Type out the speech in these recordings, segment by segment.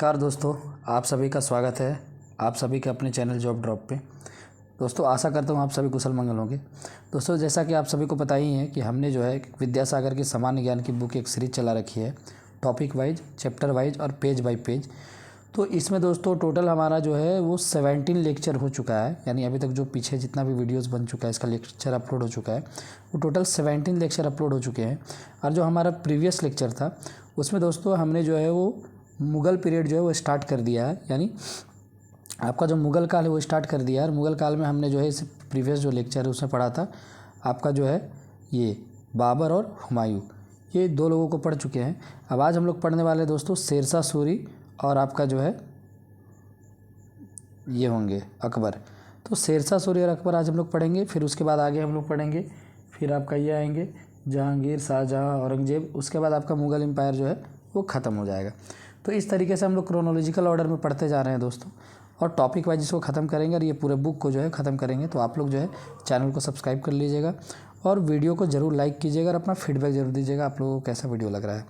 नमस्कार दोस्तों, आप सभी का स्वागत है आप सभी के अपने चैनल जॉब ड्रॉप पे। दोस्तों आशा करता हूँ आप सभी कुशल मंगल होंगे। दोस्तों जैसा कि आप सभी को पता ही है कि हमने जो है विद्यासागर की सामान्य ज्ञान की बुक एक सीरीज चला रखी है, टॉपिक वाइज, चैप्टर वाइज और पेज बाय पेज। तो इसमें दोस्तों टोटल हमारा जो है वो 17 लेक्चर हो चुका है, यानी अभी तक जो पीछे जितना भी वीडियोस बन चुका है इसका लेक्चर अपलोड हो चुका है, वो टोटल 17 लेक्चर अपलोड हो चुके हैं। और जो हमारा प्रीवियस लेक्चर था उसमें दोस्तों हमने जो है वो मुग़ल पीरियड जो है वो स्टार्ट कर दिया है, यानी आपका जो मुग़ल काल है वो स्टार्ट कर दिया है। और मुग़ल काल में हमने जो है इस प्रीवियस जो लेक्चर है उसमें पढ़ा था आपका जो है ये बाबर और हुमायूं, ये दो लोगों को पढ़ चुके हैं। अब आज हम लोग पढ़ने वाले दोस्तों शेरशाह सूरी और आपका जो है ये होंगे अकबर। तो शेरशाह सूरी और अकबर आज हम लोग पढ़ेंगे, फिर उसके बाद आगे हम लोग पढ़ेंगे फिर आपका ये आएंगे जहांगीर, शाहजहाँ, औरंगजेब। उसके बाद आपका मुग़ल एम्पायर जो है वो ख़त्म हो जाएगा। तो इस तरीके से हम लोग क्रोनोलॉजिकल ऑर्डर में पढ़ते जा रहे हैं दोस्तों, और टॉपिक वाइज इसको ख़त्म करेंगे और ये पूरे बुक को जो है ख़त्म करेंगे। तो आप लोग जो है चैनल को सब्सक्राइब कर लीजिएगा और वीडियो को ज़रूर लाइक कीजिएगा और अपना फीडबैक ज़रूर दीजिएगा आप लोगों को कैसा वीडियो लग रहा है,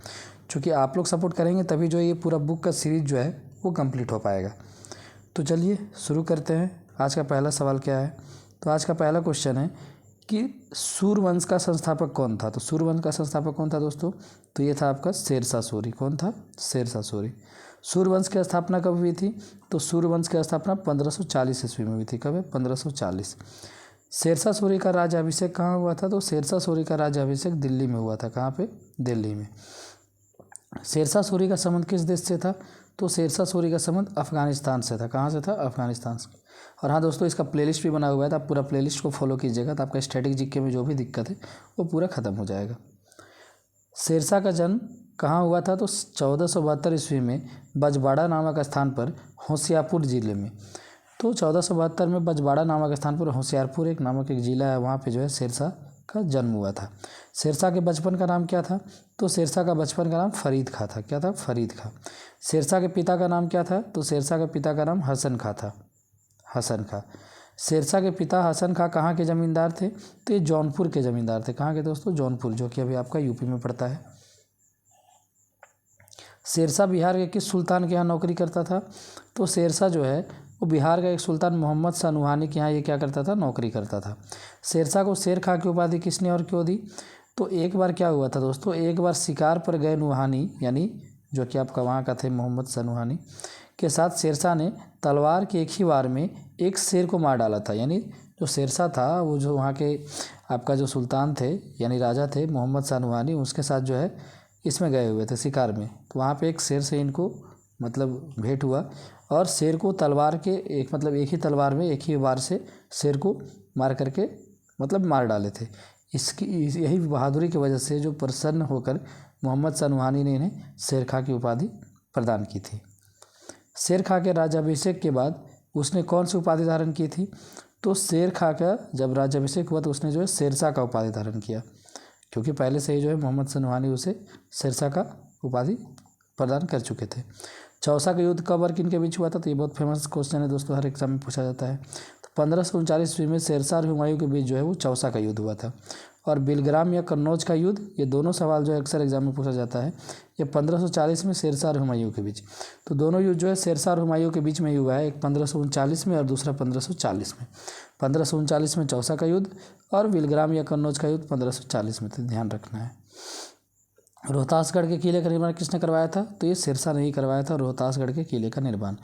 क्योंकि आप लोग सपोर्ट करेंगे तभी जो ये पूरा बुक का सीरीज़ जो है वो कंप्लीट हो पाएगा। तो चलिए शुरू करते हैं। आज का पहला सवाल क्या है? तो आज का पहला क्वेश्चन है कि सूर्यवंश का संस्थापक कौन था? तो सूर्यवंश का संस्थापक कौन था दोस्तों? तो ये था आपका शेरशाह सूरी। कौन था? शेरशाह सूरी। सूर्यवंश की स्थापना कब हुई थी? तो सूर्यवंश की स्थापना 1540 ईस्वी में हुई थी। कब है? 1540। शेरशाह सूरी का राज्याभिषेक कहाँ हुआ था? तो शेरशाह सूरी का राज्याभिषेक दिल्ली में हुआ था। कहाँ पे? दिल्ली में। शेरशाह सूरी का संबंध किस देश से था? तो शेरशाह सूरी का संबंध अफगानिस्तान से था। कहाँ से था? अफगानिस्तान से। और हाँ दोस्तों, इसका प्लेलिस्ट भी बना हुआ है, तो आप पूरा प्लेलिस्ट को फॉलो कीजिएगा, तो आपका स्टैटिक जीके में जो भी दिक्कत है वो पूरा ख़त्म हो जाएगा। शेरशाह का जन्म कहाँ हुआ था? तो 1472 ईस्वी में बजवाड़ा नामक स्थान पर, होशियारपुर ज़िले में। तो 1472 में बजवाड़ा नामक स्थान पर, होशियारपुर एक नामक एक ज़िला है, वहाँ पे जो है शेरशाह का जन्म हुआ था। शेरशाह के बचपन का नाम क्या था? तो शेरशाह का बचपन का नाम फरीद खां था। क्या था? फरीद खां। शेरशाह के पिता का नाम क्या था? तो शेरशाह के पिता का नाम हसन खां था। हसन खां। शेरशाह के पिता हसन खां कहाँ के ज़मींदार थे? तो ये जौनपुर के ज़मींदार थे। कहाँ के दोस्तों? जौनपुर, जो कि अभी आपका यूपी में पड़ता है। शेरशाह बिहार के किस सुल्तान के यहाँ नौकरी करता था? तो शेरशाह जो है वो बिहार का एक सुल्तान मोहम्मद शाह नुहानी के यहाँ ये क्या करता था? नौकरी करता था। शेरशाह को शेर खां की उपाधि किसने और क्यों दी? तो एक बार क्या हुआ था दोस्तों, एक बार शिकार पर गए नुहानी, यानी जो कि आपका वहाँ का थे मोहम्मद शाह नुहानी के साथ शेरशाह ने तलवार के एक ही वार में एक शेर को मार डाला था। यानी जो शेरशाह था वो जो वहाँ के आपका जो सुल्तान थे यानी राजा थे मोहम्मद शाह नुहानी, उसके साथ जो है इसमें गए हुए थे शिकार में। तो वहाँ पे एक शेर से इनको मतलब भेंट हुआ और शेर को तलवार के एक ही तलवार में एक ही वार से शेर को मार करके मतलब मार डाले थे। इसकी यही बहादुरी की वजह से जो प्रसन्न होकर मोहम्मद शाह नुहानी ने इन्हें शेर खां की उपाधि प्रदान की थी। शेर खां के राज्याभिषेक के बाद उसने कौन सी उपाधि धारण की थी? तो शेर खां का जब राज्याभिषेक हुआ तो उसने जो है शेरशाह का उपाधि धारण किया, क्योंकि पहले से ही जो है मोहम्मद शाह नुहानी उसे शेरशाह का उपाधि प्रदान कर चुके थे। चौसा का युद्ध कब और किन के बीच हुआ था? तो ये बहुत फेमस क्वेश्चन है दोस्तों, हर एग्जाम में पूछा जाता है। तो 1539 ईस्वी में शेरशाह और हुमायूं के बीच जो है वो चौसा का युद्ध हुआ था। और बिलग्राम या कन्नौज का युद्ध, ये दोनों सवाल जो है अक्सर एग्जाम में पूछा जाता है। ये 1540 में शेरशाह और हुमायूं के बीच, तो दोनों युद्ध जो है शेरशाह और हुमायूं के बीच में ही हुआ है, एक 1539 में और दूसरा 1540 में। 1539 में चौसा का युद्ध और बिलग्राम या कन्नौज का युद्ध 1540 में, तो ध्यान रखना है। रोहतासगढ़ के किले का निर्माण किसने करवाया था? तो ये शेरशाह ने ही करवाया था रोहतासगढ़ के किले का निर्माण।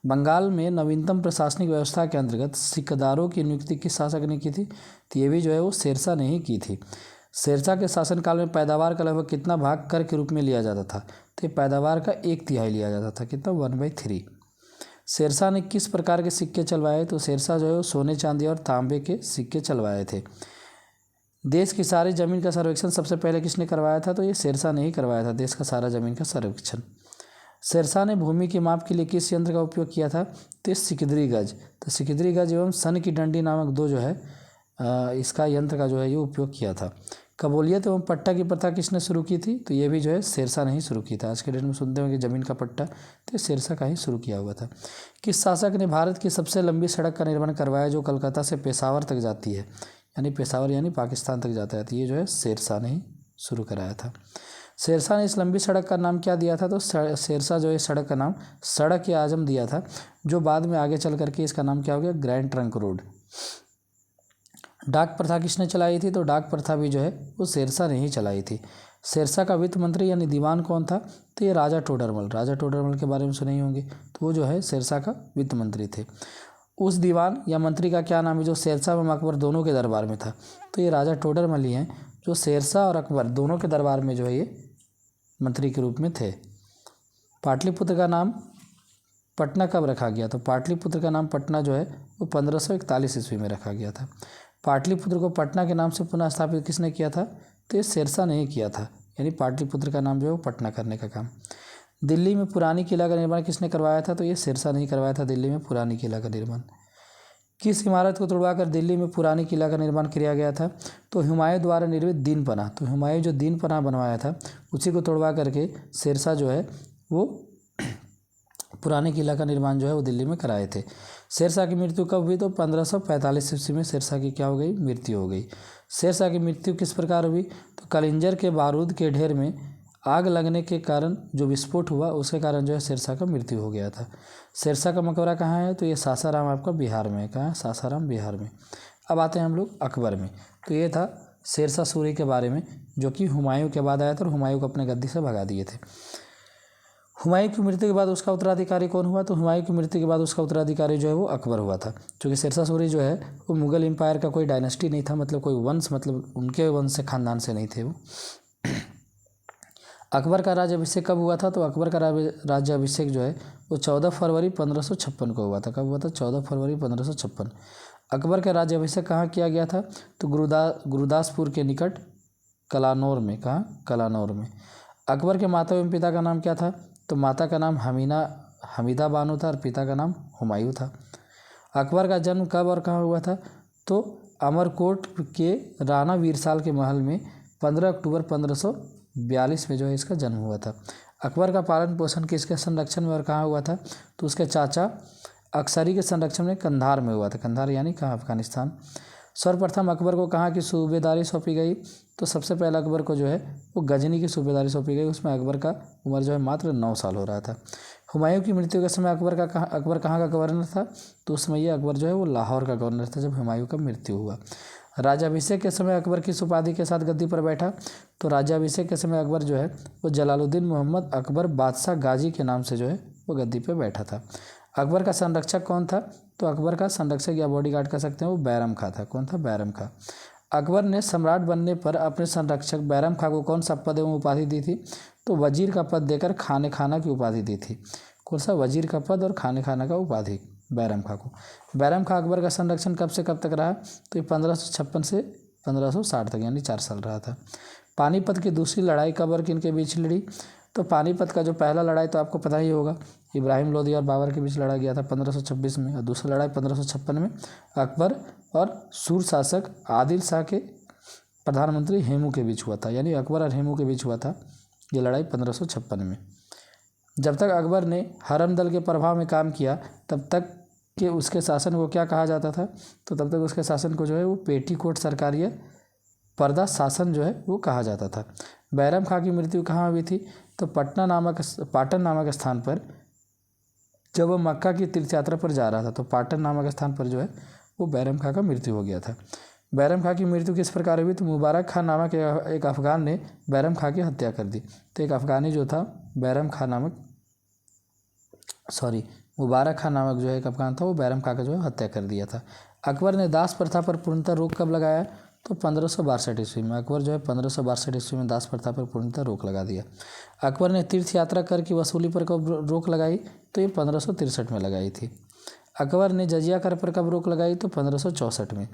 बंगाल में नवीनतम प्रशासनिक व्यवस्था के अंतर्गत सिक्कदारों की नियुक्ति किस शासक ने की थी? तो ये भी जो है वो शेरशाह ने ही की थी। शेरशाह के शासनकाल में पैदावार का लगभग कितना भाग कर के रूप में लिया जाता था? तो ये पैदावार का 1/3 लिया जाता था। कितना? 1/3। शेरशाह ने किस प्रकार के सिक्के चलवाए? तो शेरशाह जो है वो सोने, चांदी और तांबे के सिक्के चलवाए थे। देश की सारी ज़मीन का सर्वेक्षण सबसे पहले किसने करवाया था? तो ये शेरशाह ने ही करवाया था, देश का सारा ज़मीन का सर्वेक्षण। शेरशाह ने भूमि के माप के लिए किस यंत्र का उपयोग किया था? तो सिकंदरी गज। तो सिकंदरी गज एवं सन की डंडी नामक दो जो है इसका यंत्र का जो है ये उपयोग किया था। कबूलियत एवं पट्टा की प्रथा किसने शुरू की थी? तो ये भी जो है शेरशाह ने ही शुरू की था। आज के डेट में सुनते होंगे ज़मीन का पट्टा, तो शेरशाह का ही शुरू किया हुआ था। किस शासक ने भारत की सबसे लंबी सड़क का निर्माण करवाया जो कलकत्ता से पेशावर तक जाती है? यानी पेशावर यानी पाकिस्तान तक जाता है, तो ये जो है शेरशाह ने ही शुरू कराया था। शेरशाह ने इस लंबी सड़क का नाम क्या दिया था? तो शेरशाह जो है सड़क का नाम सड़क ए आजम दिया था, जो बाद में आगे चल करके इसका नाम क्या हो गया? Grand trunk road. डाक प्रथा किसने चलाई थी? तो डाक प्रथा भी जो है वो शेरशाह ने ही चलाई थी। शेरशाह का वित्त मंत्री यानी दीवान कौन था? तो ये राजा टोडरमल। राजा टोडरमल के बारे में सुने ही होंगे, तो वो जो है शेरशाह का वित्त मंत्री थे। उस दीवान या मंत्री का क्या नाम है जो शेरशाह एवं अकबर दोनों के दरबार में था? तो ये राजा टोडरमल ही हैं, जो शेरशाह और अकबर दोनों के दरबार में जो है ये मंत्री के रूप में थे। पाटलिपुत्र का नाम पटना कब रखा गया? तो पाटलिपुत्र का नाम पटना जो है वो 1541 ईस्वी में रखा गया था। पाटलिपुत्र को पटना के नाम से पुनः स्थापित किसने किया था? तो ये शेरशाह ने ही किया था, यानी पाटलिपुत्र का नाम जो है वो पटना करने का काम। दिल्ली में पुरानी किला का निर्माण किसने करवाया था? तो ये शेरशाह ने ही करवाया था, दिल्ली में पुरानी किला का निर्माण। किस इमारत को तोड़वाकर दिल्ली में पुरानी किला का निर्माण किया गया था? तो हुमायूं द्वारा निर्मित दीन पनाह। तो हुमायूं जो दीन पनाह बनवाया था उसी को तोड़वा करके शेरशाह जो है वो पुराने किला का निर्माण जो है वो दिल्ली में कराए थे। शेरशाह की मृत्यु कब हुई? तो 1545 ईस्वी में शेरशाह की क्या हो गई? मृत्यु हो गई। शेरशाह की मृत्यु किस प्रकार हुई? तो कलिंजर के बारूद के ढेर में आग लगने के कारण जो विस्फोट हुआ उसके कारण जो है शेरशाह का मृत्यु हो गया था। शेरशाह का मकबरा कहाँ है? तो ये सासाराम आपका बिहार में है। कहाँ है? सासाराम बिहार में। अब आते हैं हम लोग अकबर में। तो ये था शेरशाह सूरी के बारे में, जो कि हुमायूं के बाद आया था और हुमायूं को अपने गद्दी से भगा दिए थे। हुमायूं की मृत्यु के बाद उसका उत्तराधिकारी कौन हुआ? तो हुमायूं की मृत्यु के बाद उसका उत्तराधिकारी जो है वो अकबर हुआ था। क्योंकि शेरशाह सूरी जो है वो मुगल एम्पायर का कोई डायनेस्टी नहीं था, मतलब कोई वंश, मतलब उनके वंश से खानदान से नहीं थे वो। अकबर का राज्याभिषेक कब हुआ था? तो अकबर का राज्याभिषेक जो है वो 14 फरवरी 1556 को हुआ था। कब हुआ था? 14 फरवरी 1556। अकबर का राज्याभिषेक कहाँ किया गया था? तो गुरदासपुर के निकट कलानौर में। कहाँ? कलानौर में। अकबर के माता एवं पिता का नाम क्या था? तो माता का नाम हमीदा बानो था और पिता का नाम हुमायूं था। अकबर का जन्म कब और कहाँ हुआ था? तो अमरकोट के राणा वीरसाल के महल में 15 अक्टूबर 1542 में जो है इसका जन्म हुआ था। अकबर का पालन पोषण किसके संरक्षण में और कहाँ हुआ था? तो उसके चाचा अक्सरी के संरक्षण में कंधार में हुआ था। कंधार यानी कहाँ? अफगानिस्तान। सर्वप्रथम अकबर को कहाँ की सूबेदारी सौंपी गई? तो सबसे पहले अकबर को जो है वो गजनी की सूबेदारी सौंपी गई। उसमें अकबर का उम्र जो है मात्र 9 साल हो रहा था। हुमायूं की मृत्यु के समय अकबर कहाँ का गवर्नर था? तो उस समय ये अकबर जो है वो लाहौर का गवर्नर था जब हुमायूं का मृत्यु हुआ। राज्याभिषेक के समय अकबर किस उपाधि के साथ गद्दी पर बैठा? तो राज्याभिषेक के समय अकबर जो है वो जलालुद्दीन मोहम्मद अकबर बादशाह गाजी के नाम से जो है वो गद्दी पर बैठा था। अकबर का संरक्षक कौन था? तो अकबर का संरक्षक या बॉडीगार्ड कह सकते हैं वो बैरम खां था। कौन था? बैरम खां। अकबर ने सम्राट बनने पर अपने संरक्षक बैरम खां को कौन सा पद एवं उपाधि दी थी? तो वजीर का पद देकर खाने खाना की उपाधि दी थी। कौन सा? वजीर का पद और खाने खाना का उपाधि बैरम खां को। बैरम खां अकबर का संरक्षण कब से कब तक रहा? तो ये 1556 से 1560 तक, यानी 4 साल रहा था। पानीपत की दूसरी लड़ाई कब और किन के बीच लड़ी? तो पानीपत का जो पहला लड़ाई तो आपको पता ही होगा, इब्राहिम लोदी और बाबर के बीच लड़ा गया था 1526 में, और दूसरी लड़ाई 1556 में अकबर और सूर शासक आदिल शाह के प्रधानमंत्री हेमू के बीच हुआ था। यानी अकबर और हेमू के बीच हुआ था ये लड़ाई 1556 में। जब तक अकबर ने हरम दल के प्रभाव में काम किया तब तक के उसके शासन को क्या कहा जाता था? तो तब तक उसके शासन को जो है वो पेटीकोट सरकार या पर्दा शासन जो है वो कहा जाता था। बैरम खां की मृत्यु कहाँ हुई थी? तो पाटन नामक स्थान पर, जब वह मक्का की तीर्थ यात्रा पर जा रहा था तो पाटन नामक स्थान पर जो है वो बैरम खां का मृत्यु हो गया था। बैरम खां की मृत्यु किस प्रकार हुई? तो मुबारक खान नामक एक अफगान ने बैरम खां की हत्या कर दी। तो एक अफगानी जो था मुबारक खान नामक जो है एक अफगान था, वो बैरम खां का जो है हत्या कर दिया था। अकबर ने दास प्रथा पर पूर्णतः रोक कब लगाया? तो 1562 ईस्वी में। अकबर जो है 1562 ईस्वी में दास प्रथा पर पूर्णतः रोक लगा दिया। अकबर ने तीर्थ यात्रा कर की वसूली पर कब रोक लगाई? तो ये 1563 में लगाई थी। अकबर ने जजिया कर पर कब रोक लगाई? तो 1564 में।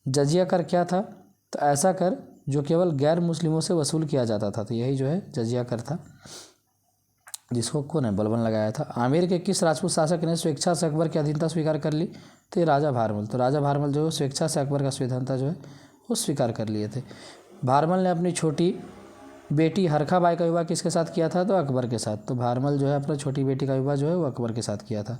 जजिया कर क्या था? तो ऐसा कर जो केवल गैर मुस्लिमों से वसूल किया जाता था, तो यही जो है जजिया कर था, जिसको कौन है? बलबन लगाया था। आमेर के किस राजपूत शासक ने स्वेच्छा से अकबर की अधीनता स्वीकार कर ली? तो ये राजा भारमल। तो राजा भारमल जो है स्वेच्छा से अकबर का स्वाधीनता जो है वो स्वीकार कर लिए थे। भारमल ने अपनी छोटी बेटी हरखा बाई का विवाह किसके साथ किया था? तो अकबर के साथ। तो भारमल जो है अपनी छोटी बेटी का विवाह जो है वो अकबर के साथ किया था।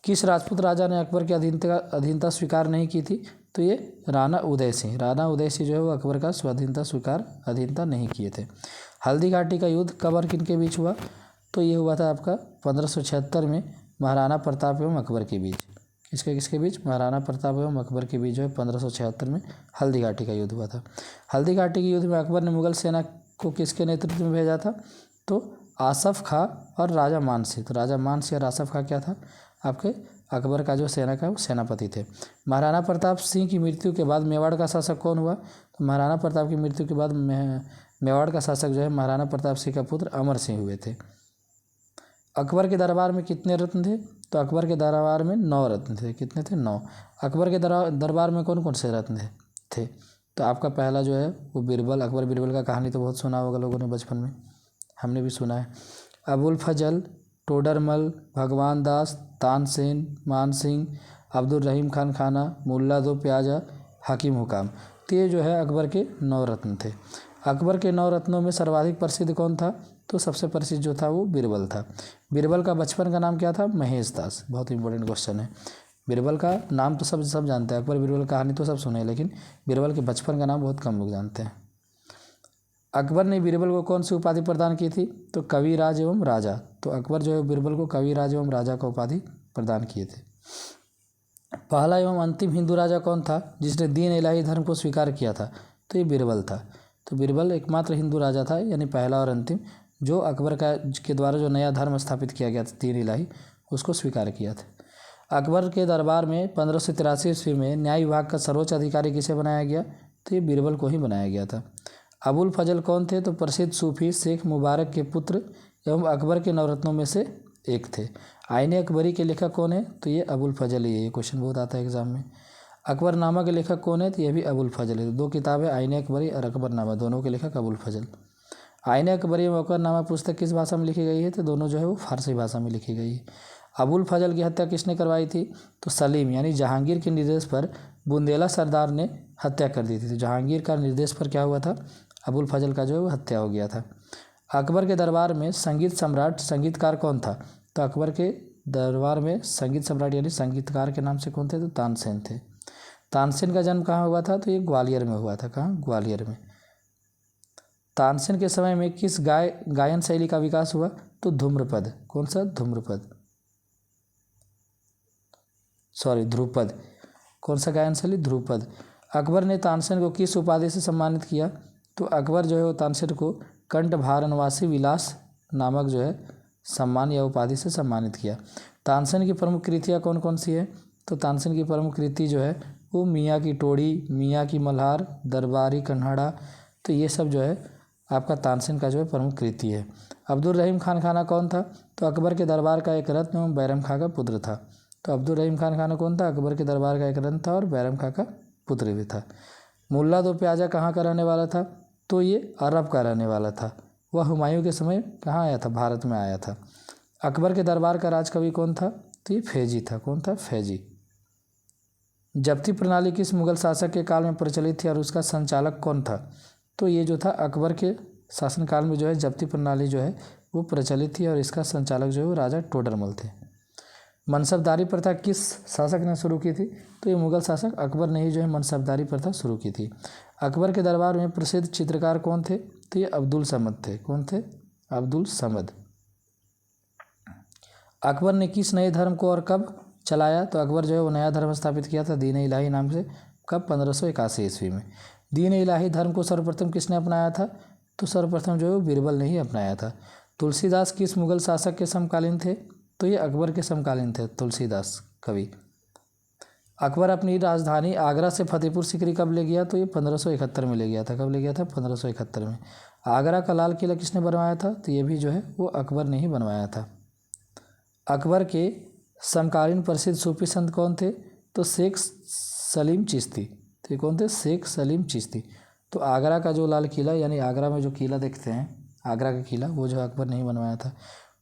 किस राजपूत राजा ने अकबर की अधीनता स्वीकार नहीं की थी? तो ये राणा उदय सिंह। राणा उदय सिंह जो है वो अकबर का अधीनता नहीं किए थे। हल्दी घाटी का युद्ध कब और किन के बीच हुआ? तो ये हुआ था आपका 1576 में महाराणा प्रताप एवं अकबर के बीच। किसके बीच? महाराणा प्रताप एवं अकबर के बीच जो है 1576 में हल्दी घाटी का युद्ध हुआ था। हल्दी घाटी के युद्ध में अकबर ने मुगल सेना को किसके नेतृत्व में भेजा था? तो आसफ खां और राजा मान सिंह। तो राजा मान सिंह और आसफ खां क्या था? आपके अकबर का जो सेना का वो सेनापति थे। महाराणा प्रताप सिंह की मृत्यु के बाद मेवाड़ का शासक कौन हुआ? तो महाराणा प्रताप की मृत्यु के बाद मेवाड़ का शासक जो है महाराणा प्रताप सिंह का पुत्र अमर सिंह हुए थे। अकबर के दरबार में कितने रत्न थे? तो अकबर के दरबार में 9 रत्न थे। कितने थे? 9। अकबर के दरबार में कौन कौन से रत्न थे? तो आपका पहला जो है वो बीरबल। अकबर बीरबल का कहानी तो बहुत सुना होगा लोगों ने बचपन में, हमने भी सुना है। अबुल फजल, टोडरमल, भगवान दास, तानसेन, मान सिंह, अब्दुल रहीम खान खाना, मुल्ला दो प्याजा, हकीम हुकाम। तो ये जो है अकबर के 9 रत्न थे। अकबर के 9 रत्नों में सर्वाधिक प्रसिद्ध कौन था? तो सबसे प्रसिद्ध जो था वो बीरबल था। बीरबल का बचपन का नाम क्या था? महेश दास। बहुत इंपॉर्टेंट क्वेश्चन है। बीरबल का नाम तो सब जानते हैं, अकबर बीरबल कहानी तो सब सुने, लेकिन बीरबल के बचपन का नाम बहुत कम लोग जानते हैं। अकबर ने बीरबल को कौन सी उपाधि प्रदान की थी? तो कविराज एवं राजा। तो अकबर जो है बीरबल को कविराज एवं राजा का उपाधि प्रदान किए थे। पहला एवं अंतिम हिंदू राजा कौन था जिसने दीन इलाही धर्म को स्वीकार किया था? तो ये बीरबल था। तो बीरबल एकमात्र हिंदू राजा था, यानी पहला और अंतिम, जो अकबर के द्वारा जो नया धर्म स्थापित किया गया था दीन इलाही, उसको स्वीकार किया था। अकबर के दरबार में 1583 ईस्वी में न्याय विभाग का सर्वोच्च अधिकारी किसे बनाया गया? तो ये बीरबल को ही बनाया गया था। अबुल फजल कौन थे? तो प्रसिद्ध सूफी शेख मुबारक के पुत्र एवं अकबर के 9 रत्नों में से एक थे। आईने अकबरी के लेखक कौन है? तो ये अबुल फजल ही है। ये क्वेश्चन बहुत आता है एग्जाम में। अकबरनामा के लेखक कौन है? तो ये भी अबुल फजल है। 2 किताबें, आईने अकबरी और अकबरनामा, दोनों के लेखक अबुल फजल। आईने अकबरी एवं अकबरनामा पुस्तक किस भाषा में लिखी गई है? तो दोनों जो है वो फारसी भाषा में लिखी गई है। अबुल फजल की हत्या किसने करवाई थी? तो सलीम यानी जहांगीर के निर्देश पर बुंदेला सरदार ने हत्या कर दी थी। तो जहांगीर का निर्देश पर क्या हुआ था? अबुल फजल का जो है वो हत्या हो गया था। अकबर के दरबार में संगीत सम्राट संगीतकार कौन था? तो अकबर के दरबार में संगीत सम्राट यानी संगीतकार के नाम से कौन थे? तो तानसेन थे। तानसेन का जन्म कहाँ हुआ था? तो ये ग्वालियर में हुआ था। कहाँ? ग्वालियर में। तानसेन के समय में किस गायन शैली का विकास हुआ? तो धूम्रपद। कौन सा? ध्रुपद। कौन सा गायन शैली? ध्रुपद। अकबर ने तानसेन को किस उपाधि से सम्मानित किया? तो अकबर जो है वो तानसेन को कंठभारनवासी विलास नामक जो है सम्मान या उपाधि से सम्मानित किया। तानसेन की प्रमुख कृतियाँ कौन कौन सी है? तो तानसेन की प्रमुख कृति जो है वो मियाँ की टोड़ी, मियाँ की मल्हार, दरबारी कन्हाड़ा, तो ये सब जो है आपका तानसेन का जो है प्रमुख कृति है। अब्दुल रहीम खान खाना कौन था? तो अकबर के दरबार का एक रत्न एवं बैरम खां का पुत्र था। तो अब्दुल रहीम खान खाना कौन था? अकबर के दरबार का एक रत्न था और बैरम खां का पुत्र भी था। मुल्ला दो प्याजा कहाँ का रहने वाला था? तो ये अरब का रहने वाला था। वह हुमायूं के समय कहाँ आया था? भारत में आया था। अकबर के दरबार का राजकवि कौन था? तो ये फैजी था। कौन था? फैजी। जब्ती प्रणाली किस मुगल शासक के काल में प्रचलित थी और उसका संचालक कौन था? तो ये जो था अकबर के शासनकाल में जो है जब्ती प्रणाली जो है वो प्रचलित थी और इसका संचालक जो है वो राजा टोडरमल थे। मनसबदारी प्रथा किस शासक ने शुरू की थी? तो ये मुगल शासक अकबर ने ही जो है मनसबदारी प्रथा शुरू की थी। अकबर के दरबार में प्रसिद्ध चित्रकार कौन थे? तो ये अब्दुल समद थे। कौन थे? अब्दुल समद। अकबर ने किस नए धर्म को और कब चलाया? तो अकबर जो है वो नया धर्म स्थापित किया था दीन इलाही नाम से। कब? 1581 ईस्वी में। दीन इलाही धर्म को सर्वप्रथम किसने अपनाया था? तो सर्वप्रथम जो है वो बीरबल ने ही अपनाया था। तुलसीदास किस मुगल शासक के समकालीन थे? तो ये अकबर के समकालीन थे तुलसीदास कवि। अकबर अपनी राजधानी आगरा से फतेहपुर सीकरी कब ले गया? तो ये 1571 में ले गया था। कब ले गया था? 1571 में। आगरा का लाल किला किसने बनवाया था? तो ये भी जो है वो अकबर ने ही बनवाया था। अकबर के समकालीन प्रसिद्ध सूफी संत कौन थे? तो शेख सलीम चिश्ती। तो ये कौन थे? शेख सलीम चिश्ती। तो आगरा का जो लाल किला यानी आगरा में जो किला देखते हैं आगरा का किला, वो जो अकबर ने ही बनवाया था।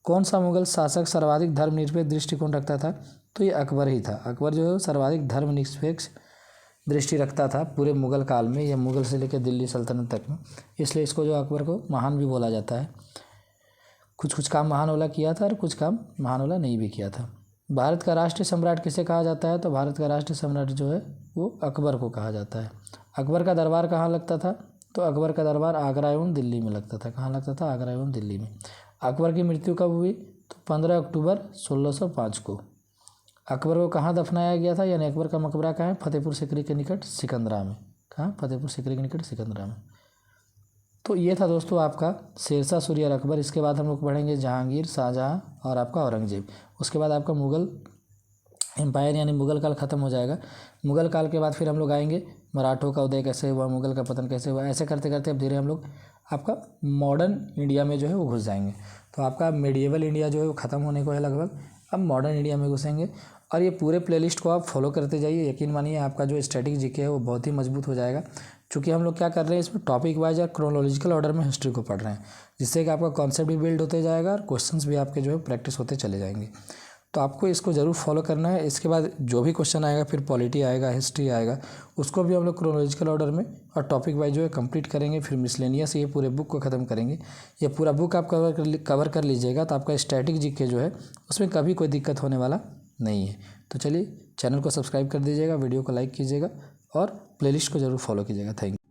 कौन सा मुगल शासक सर्वाधिक धर्मनिरपेक्ष दृष्टिकोण रखता था? तो ये अकबर ही था। अकबर जो है सर्वाधिक धर्मनिरपेक्ष दृष्टि रखता था पूरे मुगल काल में, या मुगल से लेकर दिल्ली सल्तनत तक में, इसलिए इसको जो अकबर को महान भी बोला जाता है। कुछ कुछ काम महान वाला किया था और कुछ काम महान वाला नहीं भी किया था। भारत का राष्ट्रीय सम्राट किसे कहा जाता है? तो भारत का राष्ट्रीय सम्राट जो है वो अकबर को कहा जाता है। अकबर का दरबार कहाँ लगता था? तो अकबर का दरबार आगरा एवं दिल्ली में लगता था। कहाँ लगता था? आगरा एवं दिल्ली में। अकबर की मृत्यु कब हुई? तो 15 अक्टूबर 1605 को। अकबर को कहाँ दफनाया गया था, यानी अकबर का मकबरा कहाँ है? फतेहपुर सीकरी के निकट सिकंदरा में। कहाँ? फतेहपुर सीकरी के निकट सिकंदरा में। तो ये था दोस्तों आपका शेरशाह सूरी और अकबर। इसके बाद हम लोग पढ़ेंगे जहांगीर, शाहजहाँ और आपका औरंगजेब। उसके बाद आपका मुग़ल एम्पायर यानी मुग़ल काल ख़त्म हो जाएगा। मुग़ल काल के बाद फिर हम लोग आएंगे मराठों का उदय कैसे हुआ, मुग़ल का पतन कैसे हुआ। ऐसे करते करते अब धीरे हम लोग आपका मॉडर्न इंडिया में जो है वो घुस जाएंगे। तो आपका मेडिएवल इंडिया जो है वो ख़त्म होने को है लगभग, अब मॉडर्न इंडिया में घुसेंगे। और ये पूरे प्लेलिस्ट को आप फॉलो करते जाइए, यकीन मानिए आपका जो स्टैटिक जीके है वो बहुत ही मजबूत हो जाएगा। क्योंकि हम लोग क्या कर रहे हैं इसमें टॉपिक वाइज और क्रोनोलॉजिकल ऑर्डर में हिस्ट्री को पढ़ रहे हैं, जिससे कि आपका कॉन्सेप्ट भी बिल्ड होते जाएगा और क्वेश्चंस भी आपके जो है प्रैक्टिस होते चले जाएंगे। तो आपको इसको ज़रूर फॉलो करना है। इसके बाद जो भी क्वेश्चन आएगा, फिर पॉलिटी आएगा, हिस्ट्री आएगा, उसको भी हम लोग क्रोनोलॉजिकल ऑर्डर में और टॉपिक वाइज जो है कंप्लीट करेंगे। फिर मिसलेनियस ये पूरे बुक को ख़त्म करेंगे। ये पूरा बुक आप कवर कर लीजिएगा तो आपका स्टैटिक जीके जो है उसमें कभी कोई दिक्कत होने वाला नहीं है। तो चलिए चैनल को सब्सक्राइब कर दीजिएगा, वीडियो को लाइक कीजिएगा और प्लेलिस्ट को ज़रूर फॉलो कीजिएगा। Thank you.